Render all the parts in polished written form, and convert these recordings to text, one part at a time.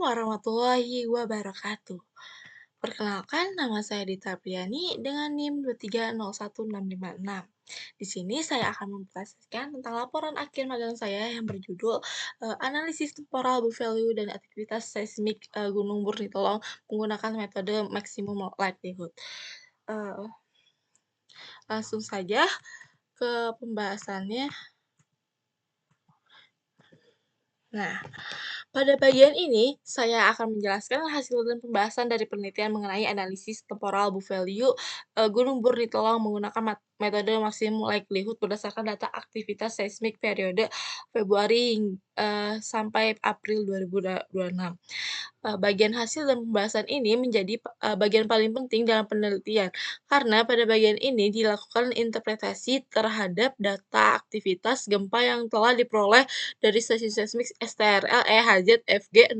warahmatullahi wabarakatuh. Perkenalkan, nama saya Dita Priani dengan NIM 2301656. Di sini saya akan mempresentasikan tentang laporan akhir magang saya yang berjudul Analisis Temporal Book Value dan Aktivitas Seismik Gunung Burnitolong menggunakan metode Maximum Likelihood. Eh, Langsung saja ke pembahasannya. Nah, pada bagian ini, saya akan menjelaskan hasil dan pembahasan dari penelitian mengenai analisis temporal book value Gunung Burnitolong menggunakan metode maksimum likelihood berdasarkan data aktivitas seismik periode Februari sampai April 2026. Bagian hasil dan pembahasan ini menjadi bagian paling penting dalam penelitian, karena pada bagian ini dilakukan interpretasi terhadap data aktivitas gempa yang telah diperoleh dari stasiun seismik STRL EHZ FG00.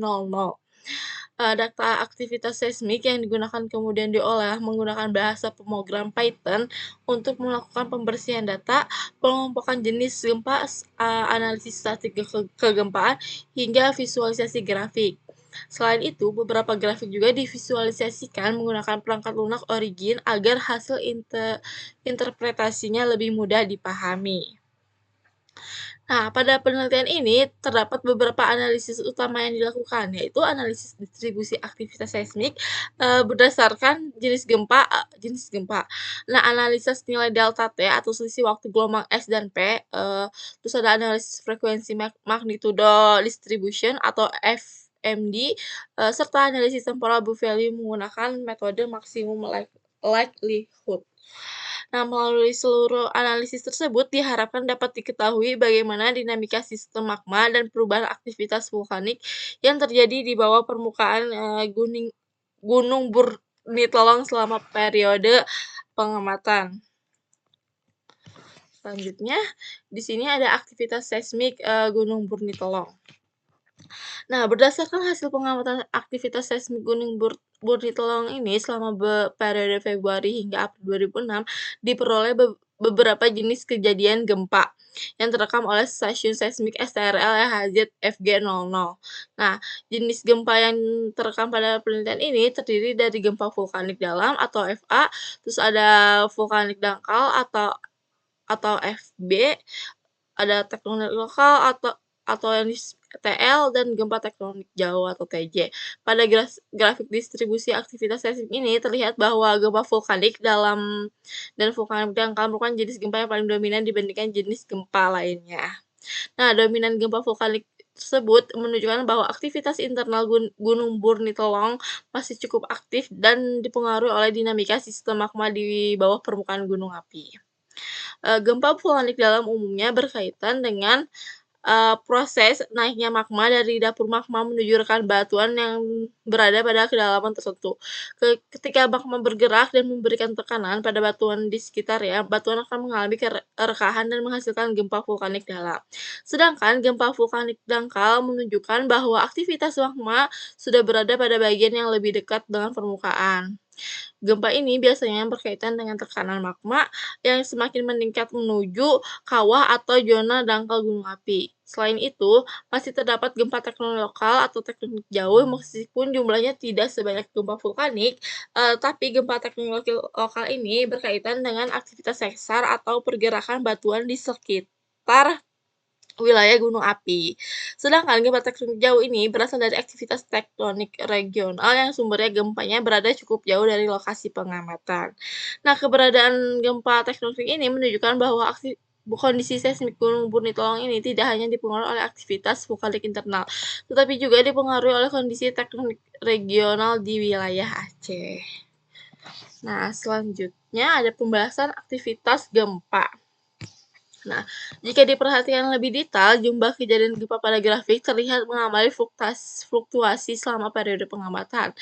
Data aktivitas seismik yang digunakan kemudian diolah menggunakan bahasa pemrogram Python untuk melakukan pembersihan data, pengelompokan jenis gempa, analisis statik kegempaan, hingga visualisasi grafik. Selain itu, beberapa grafik juga divisualisasikan menggunakan perangkat lunak Origin agar hasil interpretasinya lebih mudah dipahami. Nah, pada penelitian ini terdapat beberapa analisis utama yang dilakukan, yaitu analisis distribusi aktivitas seismik berdasarkan jenis gempa. Nah, analisis nilai delta T atau selisih waktu gelombang S dan P, terus ada analisis frekuensi magnitudo distribution atau FMD, serta analisis temporal book value menggunakan metode maksimum likelihood. Nah, melalui seluruh analisis tersebut diharapkan dapat diketahui bagaimana dinamika sistem magma dan perubahan aktivitas vulkanik yang terjadi di bawah permukaan Gunung Burnitolong selama periode pengamatan. Selanjutnya, di sini ada aktivitas seismik Gunung Burnitolong. Nah, berdasarkan hasil pengamatan aktivitas seismik Gunung Burnitolong ini selama periode Februari hingga April 2006 diperoleh beberapa jenis kejadian gempa yang terekam oleh stasiun seismik STRL HZ FG00. Nah, jenis gempa yang terekam pada penelitian ini terdiri dari gempa vulkanik dalam atau FA, terus ada vulkanik dangkal atau FB, ada tektonik lokal atau yang TL dan gempa tektonik jauh atau TJ. Pada grafik distribusi aktivitas seismik ini terlihat bahwa gempa vulkanik dalam dan vulkanik dangkal merupakan jenis gempa yang paling dominan dibandingkan jenis gempa lainnya. Nah, dominan gempa vulkanik tersebut menunjukkan bahwa aktivitas internal Gunung Burnitolong masih cukup aktif dan dipengaruhi oleh dinamika sistem magma di bawah permukaan gunung api. Gempa vulkanik dalam umumnya berkaitan dengan proses naiknya magma dari dapur magma menuju rekan batuan yang berada pada kedalaman tertentu. Ketika magma bergerak dan memberikan tekanan pada batuan di sekitarnya, batuan akan mengalami kerekahan dan menghasilkan gempa vulkanik dalam. Sedangkan gempa vulkanik dangkal menunjukkan bahwa aktivitas magma sudah berada pada bagian yang lebih dekat dengan permukaan. Gempa ini biasanya berkaitan dengan tekanan magma yang semakin meningkat menuju kawah atau zona dangkal gunung api. Selain itu, masih terdapat gempa tektonik lokal atau tektonik jauh meskipun jumlahnya tidak sebanyak gempa vulkanik, tapi gempa tektonik lokal ini berkaitan dengan aktivitas sesar atau pergerakan batuan di sekitar wilayah gunung api. Sedangkan gempa tektonik jauh ini berasal dari aktivitas tektonik regional yang sumbernya gempanya berada cukup jauh dari lokasi pengamatan. Nah, keberadaan gempa tektonik ini menunjukkan bahwa kondisi seismik Gunung Burnitolong ini tidak hanya dipengaruhi oleh aktivitas vulkanik internal, tetapi juga dipengaruhi oleh kondisi tektonik regional di wilayah Aceh. Nah, selanjutnya ada pembahasan aktivitas gempa. Nah, jika diperhatikan lebih detail, jumlah kejadian gempa pada grafik terlihat mengalami fluktuasi selama periode pengamatan.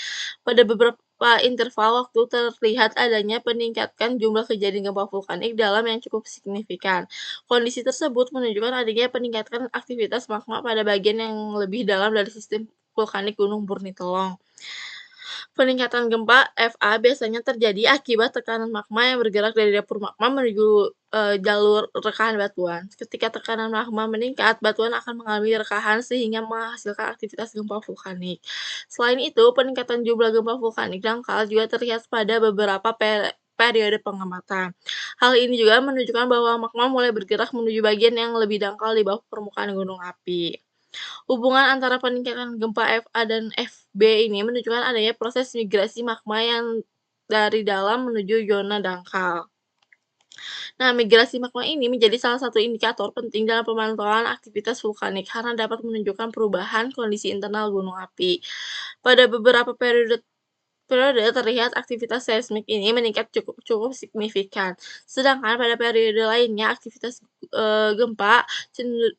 Pada beberapa interval waktu terlihat adanya peningkatan jumlah kejadian gempa vulkanik dalam yang cukup signifikan. Kondisi tersebut menunjukkan adanya peningkatan aktivitas magma pada bagian yang lebih dalam dari sistem vulkanik Gunung Burnitolong. Peningkatan gempa FA biasanya terjadi akibat tekanan magma yang bergerak dari dapur magma menuju jalur rekahan batuan. Ketika tekanan magma meningkat, batuan akan mengalami rekahan sehingga menghasilkan aktivitas gempa vulkanik. Selain itu, peningkatan jumlah gempa vulkanik dangkal juga terlihat pada beberapa periode pengamatan. Hal ini juga menunjukkan bahwa magma mulai bergerak menuju bagian yang lebih dangkal di bawah permukaan gunung api. Hubungan antara peningkatan gempa FA dan FB ini menunjukkan adanya proses migrasi magma yang dari dalam menuju zona dangkal. Nah, migrasi magma ini menjadi salah satu indikator penting dalam pemantauan aktivitas vulkanik karena dapat menunjukkan perubahan kondisi internal gunung api. Pada beberapa periode periode terlihat aktivitas seismik ini meningkat cukup cukup signifikan, sedangkan pada periode lainnya aktivitas gempa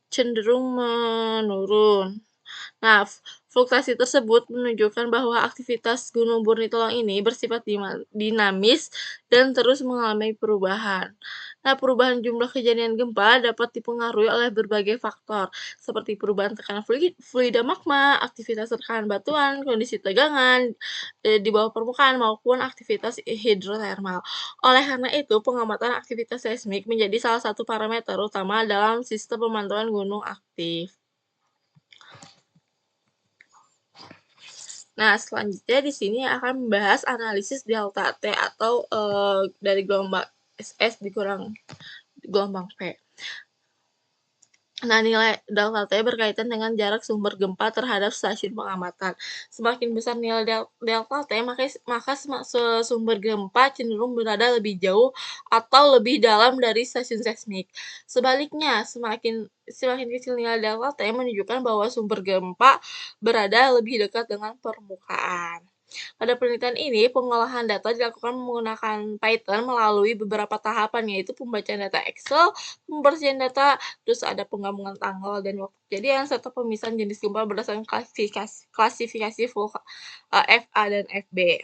cenderung menurun. Nah, fluktuasi tersebut menunjukkan bahwa aktivitas Gunung Burnitolong ini bersifat dinamis dan terus mengalami perubahan. Nah, perubahan jumlah kejadian gempa dapat dipengaruhi oleh berbagai faktor, seperti perubahan tekanan fluida magma, aktivitas rekahan batuan, kondisi tegangan di bawah permukaan, maupun aktivitas hidrotermal. Oleh karena itu, pengamatan aktivitas seismik menjadi salah satu parameter utama dalam sistem pemantauan gunung aktif. Nah, selanjutnya di sini akan membahas analisis delta T atau dari gelombang S dikurang gelombang P. Nah, nilai delta T berkaitan dengan jarak sumber gempa terhadap stasiun pengamatan. Semakin besar nilai delta T, maka sumber gempa cenderung berada lebih jauh atau lebih dalam dari stasiun seismik. Sebaliknya, semakin semakin kecil nilai delta T menunjukkan bahwa sumber gempa berada lebih dekat dengan permukaan. Pada penelitian ini, pengolahan data dilakukan menggunakan Python melalui beberapa tahapan, yaitu pembacaan data Excel, pembersihan data, terus ada penggabungan tanggal dan waktu kejadian, serta pemisahan jenis gempa berdasarkan klasifikasi FA dan FB.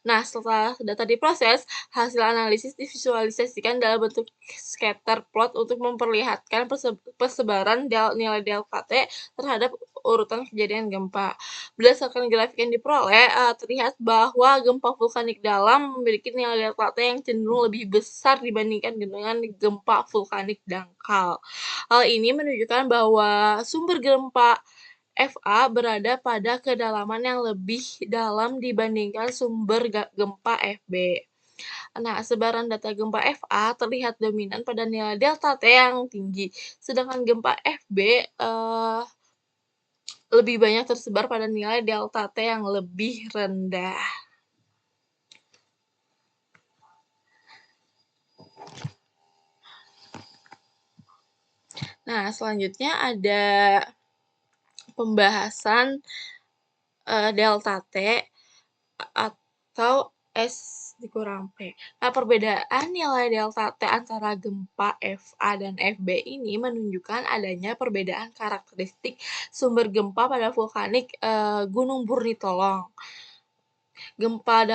Nah, setelah data diproses, hasil analisis divisualisasikan dalam bentuk scatter plot untuk memperlihatkan persebaran nilai delta T terhadap urutan kejadian gempa. Berdasarkan grafik yang diperoleh, terlihat bahwa gempa vulkanik dalam memiliki nilai delta T yang cenderung lebih besar dibandingkan dengan gempa vulkanik dangkal. Hal ini menunjukkan bahwa sumber gempa FA berada pada kedalaman yang lebih dalam dibandingkan sumber gempa FB. Nah, sebaran data gempa FA terlihat dominan pada nilai delta T yang tinggi, sedangkan gempa FB lebih banyak tersebar pada nilai delta T yang lebih rendah. Nah, selanjutnya ada pembahasan delta T atau S dikurang P. Nah, perbedaan nilai delta T antara gempa FA dan FB ini menunjukkan adanya perbedaan karakteristik sumber gempa pada vulkanik Gunung Burnitolong. Gempa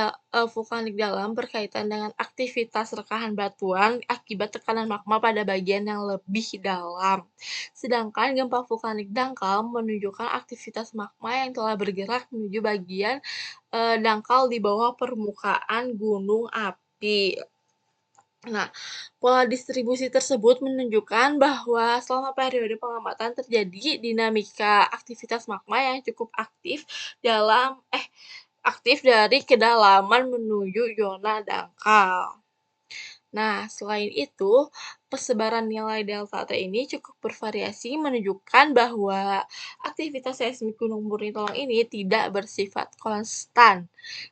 vulkanik dalam berkaitan dengan aktivitas rekahan batuan akibat tekanan magma pada bagian yang lebih dalam. Sedangkan gempa vulkanik dangkal menunjukkan aktivitas magma yang telah bergerak menuju bagian dangkal di bawah permukaan gunung api. Nah, pola distribusi tersebut menunjukkan bahwa selama periode pengamatan terjadi dinamika aktivitas magma yang cukup aktif dari kedalaman menuju zona dangkal. Nah, selain itu, persebaran nilai delta T ini cukup bervariasi menunjukkan bahwa aktivitas seismik Gunung Burnitolong ini tidak bersifat konstan.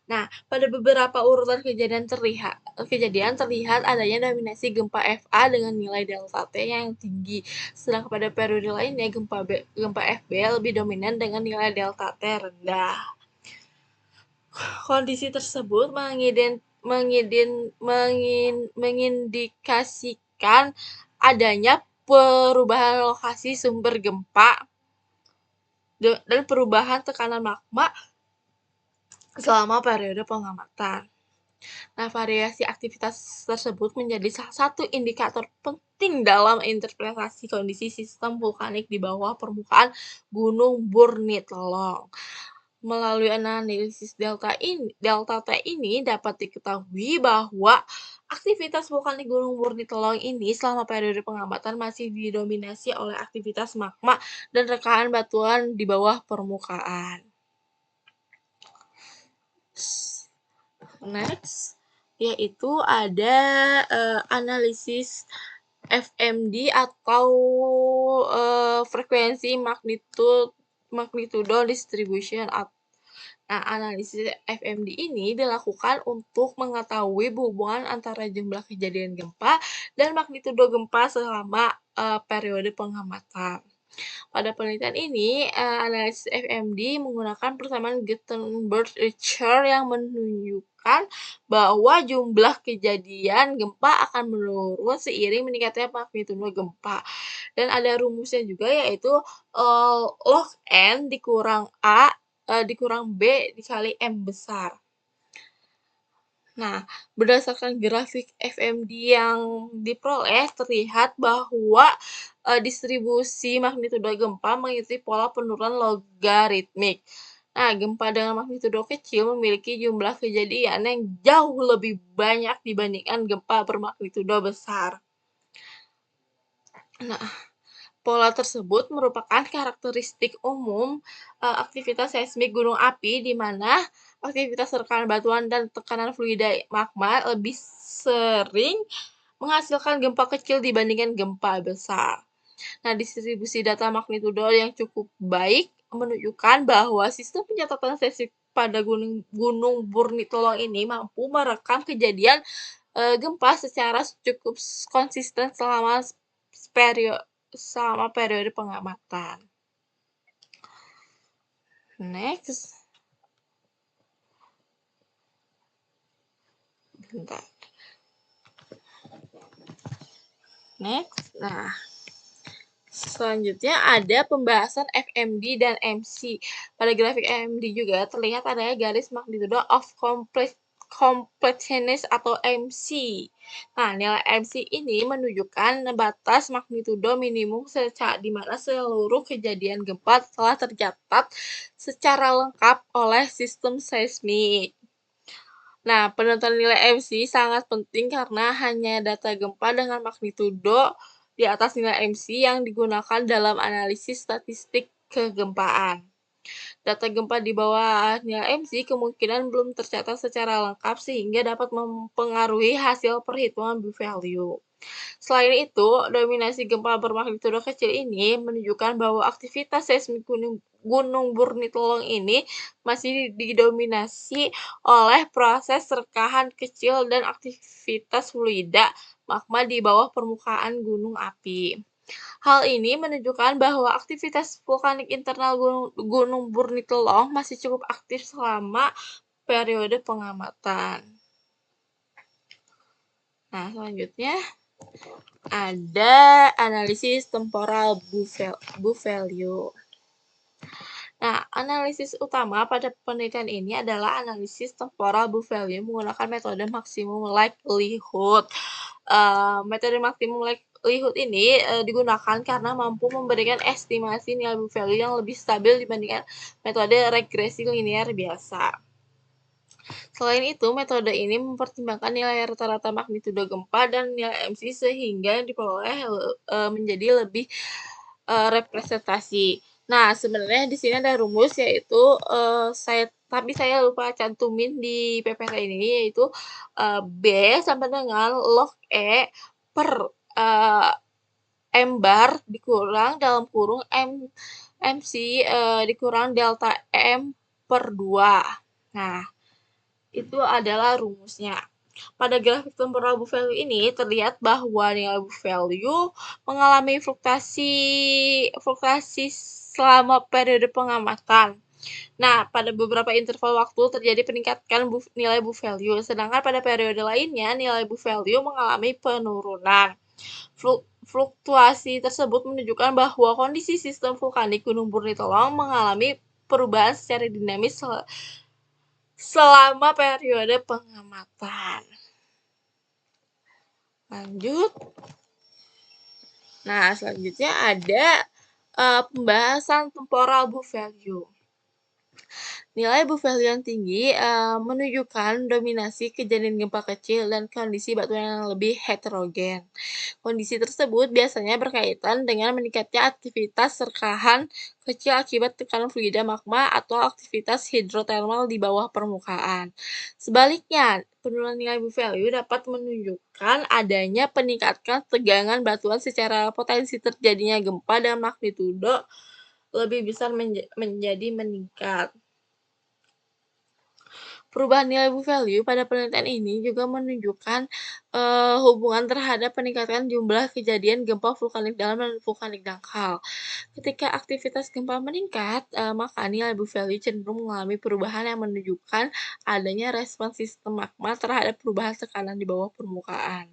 Nah, pada beberapa urutan kejadian terlihat adanya dominasi gempa FA dengan nilai delta T yang tinggi, sedangkan pada periode lainnya gempa FB lebih dominan dengan nilai delta T rendah. Kondisi tersebut mengindikasikan adanya perubahan lokasi sumber gempa dan perubahan tekanan magma selama periode pengamatan. Nah, variasi aktivitas tersebut menjadi salah satu indikator penting dalam interpretasi kondisi sistem vulkanik di bawah permukaan Gunung Burnitolong. Melalui analisis delta T ini dapat diketahui bahwa aktivitas vulkanik Gunung Burnitelong ini selama periode pengamatan masih didominasi oleh aktivitas magma dan rekahan batuan di bawah permukaan. Next, yaitu ada analisis FMD atau frekuensi magnitudo distribution. Nah, analisis FMD ini dilakukan untuk mengetahui hubungan antara jumlah kejadian gempa dan magnitudo gempa selama periode pengamatan. Pada penelitian ini, analisis FMD menggunakan persamaan Gutenberg-Richter yang menunjukkan bahwa jumlah kejadian gempa akan menurun seiring meningkatnya magnitudo gempa. Dan ada rumusnya juga yaitu log N dikurang A dikurang B dikali M besar. Nah, berdasarkan grafik FMD yang diperoleh, terlihat bahwa distribusi magnitudo gempa mengikuti pola penurunan logaritmik. Nah, gempa dengan magnitudo kecil memiliki jumlah kejadian yang jauh lebih banyak dibandingkan gempa bermagnitudo besar. Nah, pola tersebut merupakan karakteristik umum aktivitas seismik gunung api di mana aktivitas rekahan batuan dan tekanan fluida magma lebih sering menghasilkan gempa kecil dibandingkan gempa besar. Nah, distribusi data magnitudo yang cukup baik menunjukkan bahwa sistem pencatatan seismik pada Gunung Burnitelong ini mampu merekam kejadian gempa secara cukup konsisten selama periode pengamatan. Next. Bentar. Next. Nah, selanjutnya ada pembahasan FMD dan MC. Pada grafik FMD juga terlihat adanya garis magnitudo of completeness atau MC. Nah, nilai MC ini menunjukkan batas magnitudo minimum di mana seluruh kejadian gempa telah tercatat secara lengkap oleh sistem seismik. Nah, penentuan nilai MC sangat penting karena hanya data gempa dengan magnitudo di atas nilai MC yang digunakan dalam analisis statistik kegempaan. Data gempa di bawah nilai MC kemungkinan belum tercatat secara lengkap sehingga dapat mempengaruhi hasil perhitungan B-value. Selain itu, dominasi gempa bermagnitudo kecil ini menunjukkan bahwa aktivitas seismik Gunung Burnitelong ini masih didominasi oleh proses rekahan kecil dan aktivitas fluida magma di bawah permukaan gunung api. Hal ini menunjukkan bahwa aktivitas vulkanik internal Gunung Burnitelong masih cukup aktif selama periode pengamatan. Nah, selanjutnya ada analisis temporal B-value. Nah, analisis utama pada penelitian ini adalah analisis temporal B-value menggunakan metode maksimum likelihood. Metode maksimum likelihood ini digunakan karena mampu memberikan estimasi nilai B-value yang lebih stabil dibandingkan metode regresi linear biasa. Selain itu, metode ini mempertimbangkan nilai rata-rata magnitudo gempa dan nilai MC sehingga diperoleh menjadi lebih representasi. Nah, sebenarnya di sini ada rumus yaitu saya lupa cantumin di PPT ini yaitu B sama dengan log E per M bar dikurang dalam kurung MC dikurang delta M per 2. Nah, itu adalah rumusnya. Pada grafik temporal B-value ini terlihat bahwa nilai B-value mengalami fluktuasi selama periode pengamatan. Nah, pada beberapa interval waktu terjadi peningkatan nilai B-value, sedangkan pada periode lainnya nilai B-value mengalami penurunan. Fluktuasi tersebut menunjukkan bahwa kondisi sistem vulkanik Gunung Burnitelong mengalami perubahan secara dinamis selama periode pengamatan. Lanjut. Nah, selanjutnya ada pembahasan temporal B-value. Nilai book value yang tinggi, menunjukkan dominasi kejadian gempa kecil dan kondisi batuan yang lebih heterogen. Kondisi tersebut biasanya berkaitan dengan meningkatnya aktivitas serkahan kecil akibat tekanan fluida magma atau aktivitas hidrotermal di bawah permukaan. Sebaliknya, penurunan nilai book value dapat menunjukkan adanya peningkatan tegangan batuan secara potensi terjadinya gempa dan magnitudo lebih besar menjadi meningkat. Perubahan nilai book value pada penelitian ini juga menunjukkan, hubungan terhadap peningkatan jumlah kejadian gempa vulkanik dalam dan vulkanik dangkal. Ketika aktivitas gempa meningkat, maka nilai book value cenderung mengalami perubahan yang menunjukkan adanya respons sistem magma terhadap perubahan tekanan di bawah permukaan.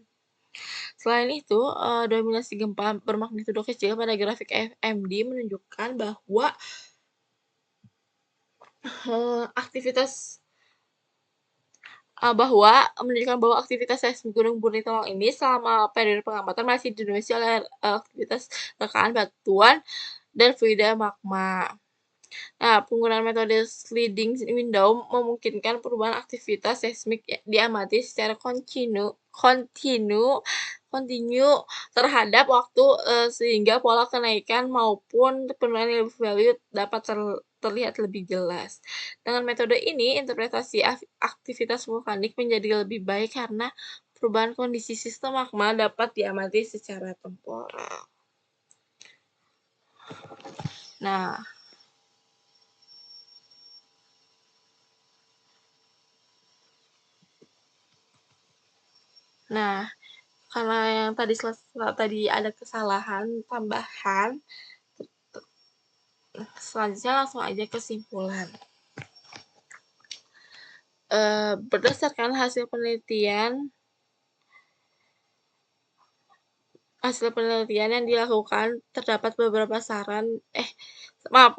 Selain itu, dominasi gempa bermagnitudo kecil pada grafik FMD menunjukkan bahwa, aktivitas bahwa menunjukkan bahwa aktivitas seismik Gunung Bumi Tolong ini selama periode pengamatan masih didominasi oleh, aktivitas rekahan batuan dan fluida magma. Nah, penggunaan metode sliding window memungkinkan perubahan aktivitas seismik diamati secara kontinu terhadap waktu, sehingga pola kenaikan maupun penurunan nilai value dapat terlihat lebih jelas. Dengan metode ini, interpretasi aktivitas vulkanik menjadi lebih baik karena perubahan kondisi sistem magma dapat diamati secara temporer. Nah, karena yang tadi ada kesalahan tambahan, selanjutnya langsung aja kesimpulan. Berdasarkan hasil penelitian yang dilakukan, terdapat beberapa saran maaf.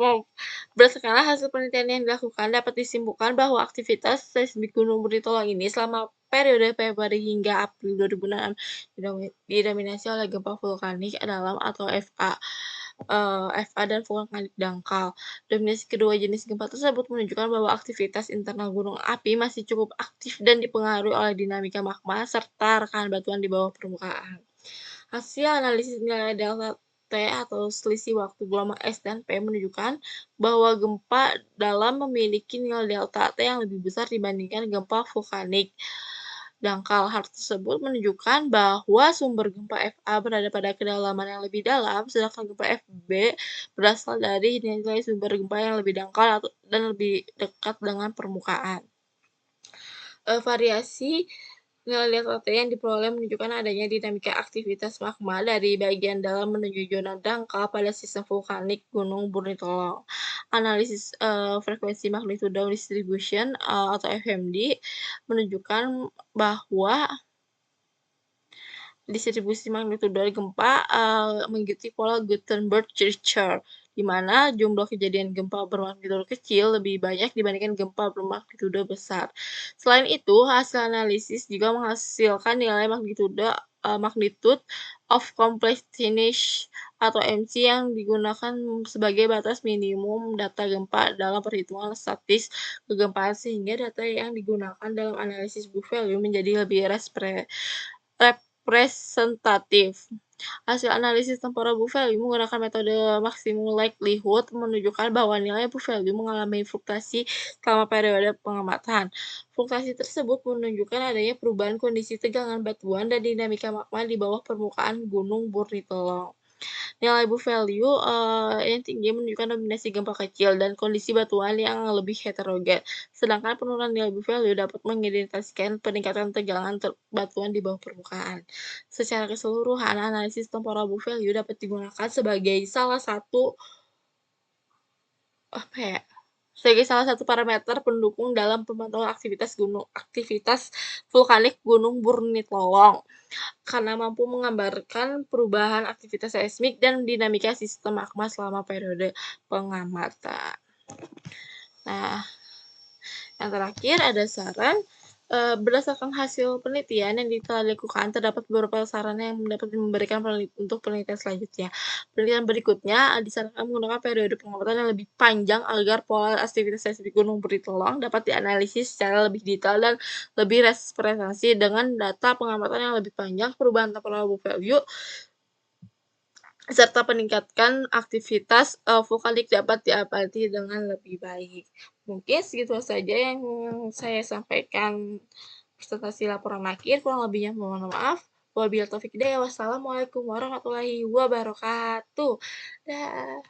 Berdasarkan hasil penelitian yang dilakukan, dapat disimpulkan bahwa aktivitas seismik Gunung Bumi Tolong ini selama periode Februari hingga April 2006 didominasi oleh gempa vulkanik dalam atau FA dan vulkanik dangkal. Dominasi kedua jenis gempa tersebut menunjukkan bahwa aktivitas internal gunung api masih cukup aktif dan dipengaruhi oleh dinamika magma serta rekahan batuan di bawah permukaan. Hasil analisis nilai delta T atau selisih waktu gelombang S dan P menunjukkan bahwa gempa dalam memiliki nilai delta T yang lebih besar dibandingkan gempa vulkanik dangkal. Hal tersebut menunjukkan bahwa sumber gempa FA berada pada kedalaman yang lebih dalam, sedangkan gempa FB berasal dari nilai sumber gempa yang lebih dangkal dan lebih dekat dengan permukaan. Variasi nilai delta T yang diperoleh menunjukkan adanya dinamika aktivitas magma dari bagian dalam menuju zona dangkal pada sistem vulkanik Gunung Burnitolong. Analisis frekuensi magnitudo distribution atau FMD menunjukkan bahwa distribusi magnitudo gempa mengikuti pola Gutenberg-Richter, di mana jumlah kejadian gempa bermagnitudo kecil lebih banyak dibandingkan gempa bermagnitudo besar. Selain itu, hasil analisis juga menghasilkan nilai magnitude of complexity atau MC yang digunakan sebagai batas minimum data gempa dalam perhitungan statis kegempaan, sehingga data yang digunakan dalam analisis book value menjadi lebih representatif. Hasil analisis temporal book value menggunakan metode maximum likelihood menunjukkan bahwa nilai book value mengalami fluktuasi selama periode pengamatan. Fluktuasi tersebut menunjukkan adanya perubahan kondisi tegangan batuan dan dinamika magma di bawah permukaan Gunung Burnitolong. Nilai book value yang tinggi menunjukkan dominasi gempa kecil dan kondisi batuan yang lebih heterogen. Sedangkan penurunan nilai book value dapat mengidentifikasikan peningkatan tegangan batuan di bawah permukaan. Secara keseluruhan, analisis temporal book value dapat digunakan sebagai salah satu parameter pendukung dalam pemantauan aktivitas vulkanik Gunung Burnitolong, karena mampu menggambarkan perubahan aktivitas seismik dan dinamika sistem magma selama periode pengamatan. Nah, yang terakhir ada saran Berdasarkan hasil penelitian yang telah dilakukan, terdapat beberapa sarana yang dapat memberikan untuk penelitian selanjutnya. Penelitian berikutnya, disarankan menggunakan periode pengamatan yang lebih panjang agar pola aktivitas seismik Gunung Britulung dapat dianalisis secara lebih detail dan lebih representasi dengan data pengamatan yang lebih panjang, perubahan temporal value, serta peningkatkan aktivitas, vulkanik dapat diamati dengan lebih baik. Mungkin segitu saja yang saya sampaikan presentasi laporan akhir, kurang lebihnya mohon maaf. Wabillahi taufiq hidayah. Wassalamualaikum warahmatullahi wabarakatuh. Dah.